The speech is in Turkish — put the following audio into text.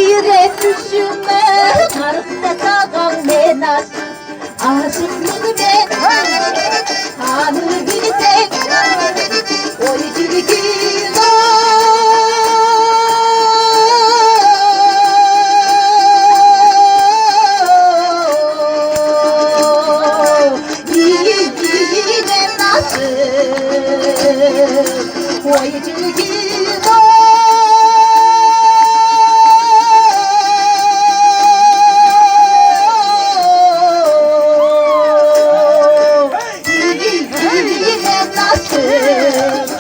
İre düşüme karıkta sağam menas aşık ben hanı gidecek oy cilgin yine nasıl oy cilgin yine nasıl